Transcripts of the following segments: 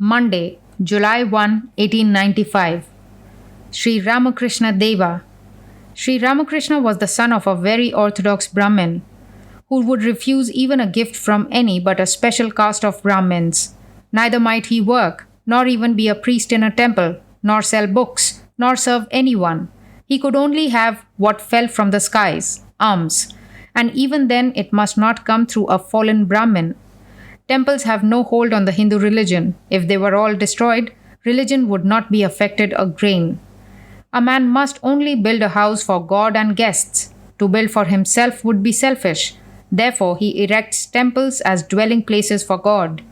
Monday, July 1, 1895. Sri Ramakrishna Deva. Sri Ramakrishna was the son of a very orthodox Brahmin who would refuse even a gift from any but a special caste of Brahmins. Neither might he work, nor even be a priest in a temple, nor sell books, nor serve anyone. He could only have what fell from the skies, alms, and even then it must not come through a fallen Brahmin. Temples have no hold on the Hindu religion. If they were all destroyed, religion would not be affected a grain. A man must only build a house for God and guests. To build for himself would be selfish. Therefore, he erects temples as dwelling places for God.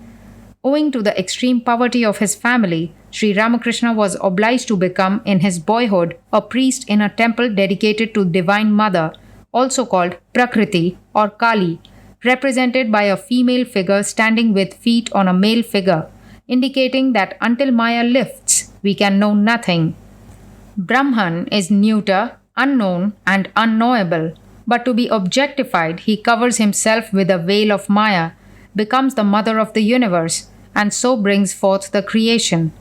Owing to the extreme poverty of his family, Sri Ramakrishna was obliged to become, in his boyhood, a priest in a temple dedicated to Divine Mother, also called Prakriti or Kali, represented by a female figure standing with feet on a male figure, indicating that until Maya lifts, we can know nothing. Brahman is neuter, unknown, and unknowable, but to be objectified, he covers himself with a veil of Maya, becomes the mother of the universe, and so brings forth the creation.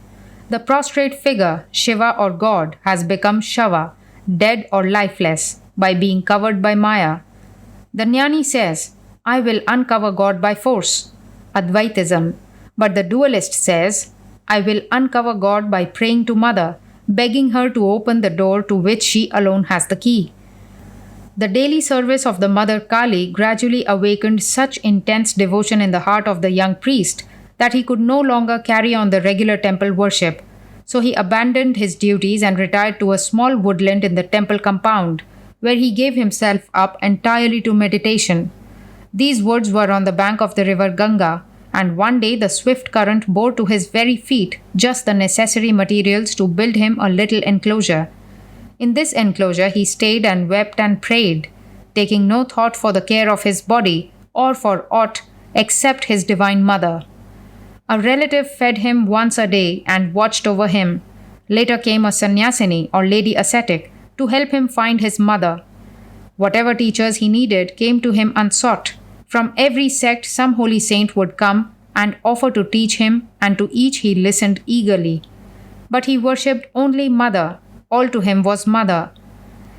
The prostrate figure, Shiva or God, has become Shava, dead or lifeless, by being covered by Maya. The Jnani says, I will uncover God by force, Advaitism, but the dualist says, I will uncover God by praying to Mother, begging her to open the door to which she alone has the key. The daily service of the Mother Kali gradually awakened such intense devotion in the heart of the young priest that he could no longer carry on the regular temple worship. So he abandoned his duties and retired to a small woodland in the temple compound, where he gave himself up entirely to meditation. These woods were on the bank of the river Ganga, and one day the swift current bore to his very feet just the necessary materials to build him a little enclosure. In this enclosure he stayed and wept and prayed, taking no thought for the care of his body or for aught except his Divine Mother. A relative fed him once a day and watched over him. Later came a sannyasini or lady ascetic to help him find his mother. Whatever teachers he needed came to him unsought. From every sect some holy saint would come and offer to teach him, and to each he listened eagerly. But he worshipped only Mother. All to him was Mother.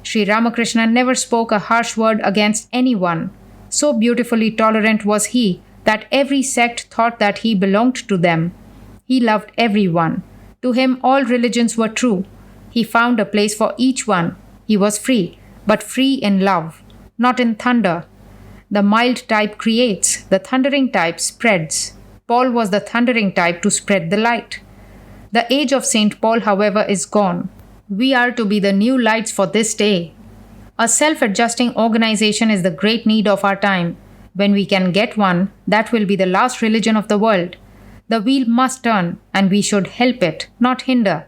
Sri Ramakrishna never spoke a harsh word against anyone. So beautifully tolerant was he that every sect thought that he belonged to them. He loved everyone. To him all religions were true. He found a place for each one. He was free, but free in love, not in thunder. The mild type creates, the thundering type spreads. Paul was the thundering type to spread the light. The age of St. Paul, however, is gone. We are to be the new lights for this day. A self-adjusting organization is the great need of our time. When we can get one, that will be the last religion of the world. The wheel must turn, and we should help it, not hinder.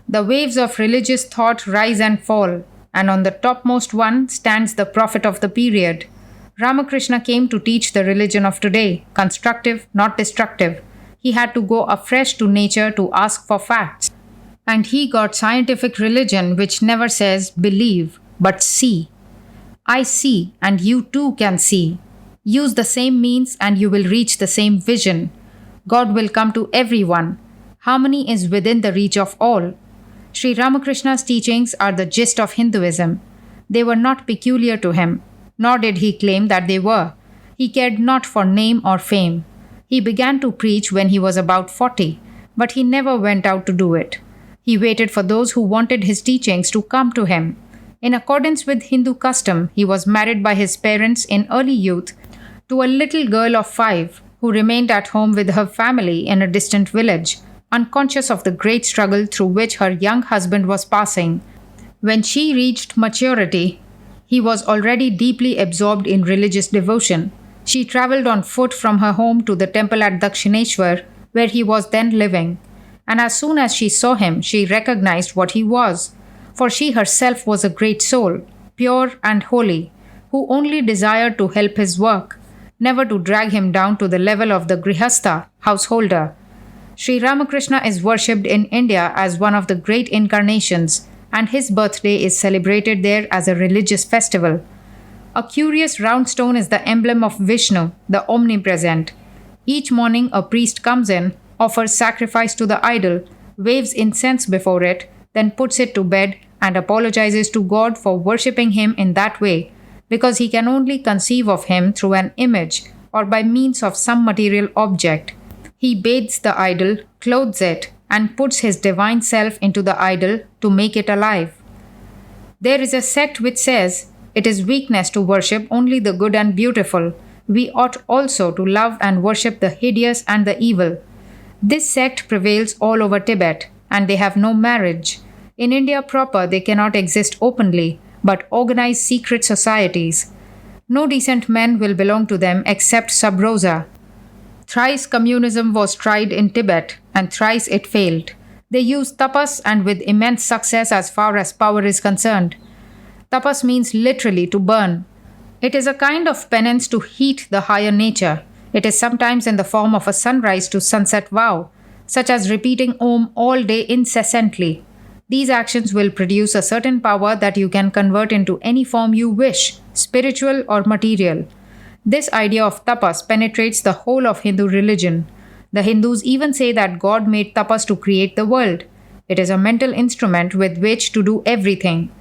The waves of religious thought rise and fall, and on the topmost one stands the prophet of the period. Ramakrishna came to teach the religion of today, constructive, not destructive. He had to go afresh to nature to ask for facts. And he got scientific religion which never says believe, but see. I see, and you too can see. Use the same means and you will reach the same vision. God will come to everyone. Harmony is within the reach of all. Sri Ramakrishna's teachings are the gist of Hinduism. They were not peculiar to him, nor did he claim that they were. He cared not for name or fame. He began to preach when he was about 40, but he never went out to do it. He waited for those who wanted his teachings to come to him. In accordance with Hindu custom, he was married by his parents in early youth to a little girl of 5 who remained at home with her family in a distant village, unconscious of the great struggle through which her young husband was passing. When she reached maturity, he was already deeply absorbed in religious devotion. She traveled on foot from her home to the temple at Dakshineshwar, where he was then living. And as soon as she saw him, she recognized what he was. For she herself was a great soul, pure and holy, who only desired to help his work, never to drag him down to the level of the grihastha, householder. Sri Ramakrishna is worshipped in India as one of the great incarnations, and his birthday is celebrated there as a religious festival. A curious round stone is the emblem of Vishnu, the omnipresent. Each morning a priest comes in, offers sacrifice to the idol, waves incense before it, then puts it to bed and apologizes to God for worshipping him in that way, because he can only conceive of him through an image or by means of some material object. He bathes the idol, clothes it, and puts his divine self into the idol to make it alive. There is a sect which says it is weakness to worship only the good and beautiful. We ought also to love and worship the hideous and the evil. This sect prevails all over Tibet, and they have no marriage. In India proper, they cannot exist openly, but organize secret societies. No decent men will belong to them except sub rosa. Thrice communism was tried in Tibet, and thrice it failed. They use tapas and with immense success as far as power is concerned. Tapas means literally to burn. It is a kind of penance to heat the higher nature. It is sometimes in the form of a sunrise to sunset vow, such as repeating Om all day incessantly. These actions will produce a certain power that you can convert into any form you wish, spiritual or material. This idea of tapas penetrates the whole of Hindu religion. The Hindus even say that God made tapas to create the world. It is a mental instrument with which to do everything.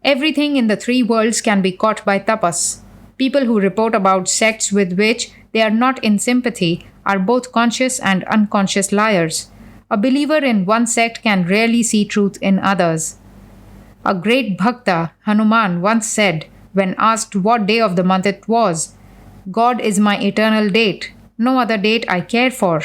Everything in the three worlds can be caught by tapas. People who report about sects with which they are not in sympathy are both conscious and unconscious liars. A believer in one sect can rarely see truth in others. A great bhakta, Hanuman, once said, when asked what day of the month it was, God is my eternal date. No other date I care for.